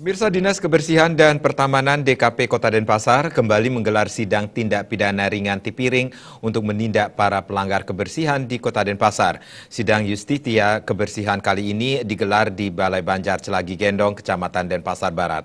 Pemirsa, Dinas Kebersihan dan Pertamanan DKP Kota Denpasar kembali menggelar sidang tindak pidana ringan Tipiring untuk menindak para pelanggar kebersihan di Kota Denpasar. Sidang Justitia Kebersihan kali ini digelar di Balai Banjar Celagi Gendong, Kecamatan Denpasar Barat.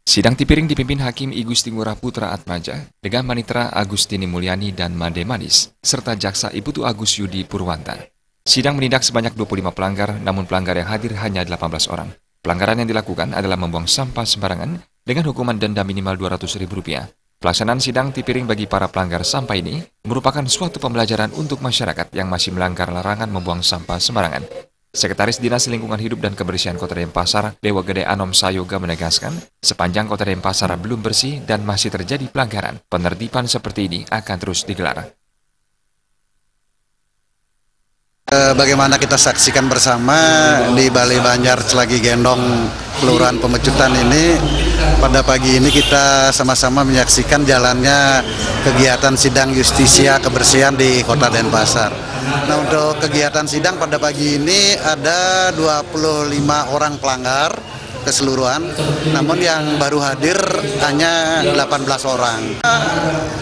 Sidang Tipiring dipimpin Hakim I Gusti Ngurah Putra Atmaja dengan Manitra Agustini Mulyani dan Made Manis, serta Jaksa Iputu Agus Yudi Purwanta. Sidang menindak sebanyak 25 pelanggar, namun pelanggar yang hadir hanya 18 orang. Pelanggaran yang dilakukan adalah membuang sampah sembarangan dengan hukuman denda minimal Rp200.000. Pelaksanaan sidang Tipiring bagi para pelanggar sampah ini merupakan suatu pembelajaran untuk masyarakat yang masih melanggar larangan membuang sampah sembarangan. Sekretaris Dinas Lingkungan Hidup dan Kebersihan Kota Denpasar, Dewa Gede Anom Sayoga menegaskan, sepanjang Kota Denpasar belum bersih dan masih terjadi pelanggaran, penertiban seperti ini akan terus digelar. Bagaimana kita saksikan bersama di Balai Banjar Celagi Gendong, Kelurahan Pemecutan ini, pada pagi ini kita sama-sama menyaksikan jalannya kegiatan sidang Justisia Kebersihan di Kota Denpasar. Nah, untuk kegiatan sidang pada pagi ini ada 25 orang pelanggar keseluruhan, namun yang baru hadir hanya 18 orang.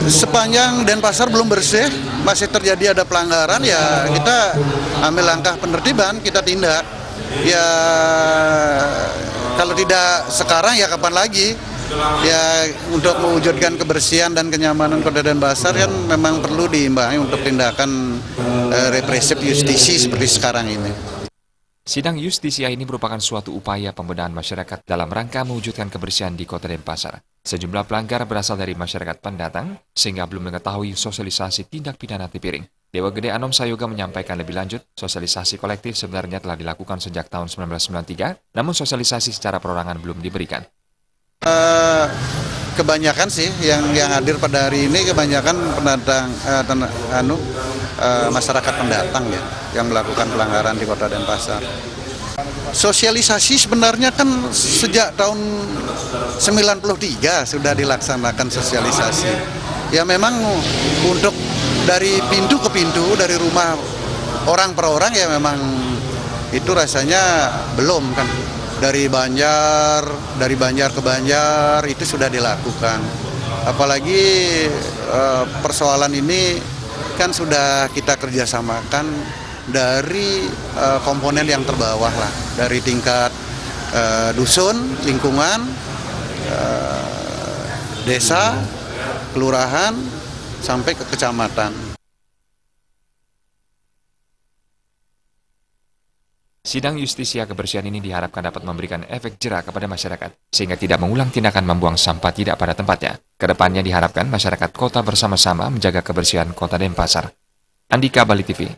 Sepanjang Denpasar belum bersih, masih terjadi ada pelanggaran, ya kita ambil langkah penertiban, kita tindak. Ya kalau tidak sekarang ya kapan lagi? Ya untuk mewujudkan kebersihan dan kenyamanan Kota Denpasar kan memang perlu diimbangi untuk tindakan represif justisi seperti sekarang ini. Sidang Justisia ini merupakan suatu upaya pembenahan masyarakat dalam rangka mewujudkan kebersihan di Kota Denpasar. Sejumlah pelanggar berasal dari masyarakat pendatang sehingga belum mengetahui sosialisasi tindak pidana Tipiring. Dewa Gede Anom Sayoga menyampaikan lebih lanjut, sosialisasi kolektif sebenarnya telah dilakukan sejak tahun 1993, namun sosialisasi secara perorangan belum diberikan. Kebanyakan sih yang hadir pada hari ini kebanyakan pendatang masyarakat pendatang ya yang melakukan pelanggaran di Kota Denpasar. Sosialisasi sebenarnya kan sejak tahun 93 sudah dilaksanakan sosialisasi. Ya memang untuk dari pintu ke pintu, dari rumah orang per orang ya memang itu rasanya belum kan. Dari Banjar ke Banjar itu sudah dilakukan. Apalagi persoalan ini kan sudah kita kerjasamakan dari komponen yang terbawah lah, dari tingkat dusun, lingkungan, desa, kelurahan, sampai ke kecamatan. Sidang Justisia Kebersihan ini diharapkan dapat memberikan efek jera kepada masyarakat, sehingga tidak mengulang tindakan membuang sampah tidak pada tempatnya. Kedepannya diharapkan masyarakat kota bersama-sama menjaga kebersihan Kota Denpasar. Andika, Bali TV.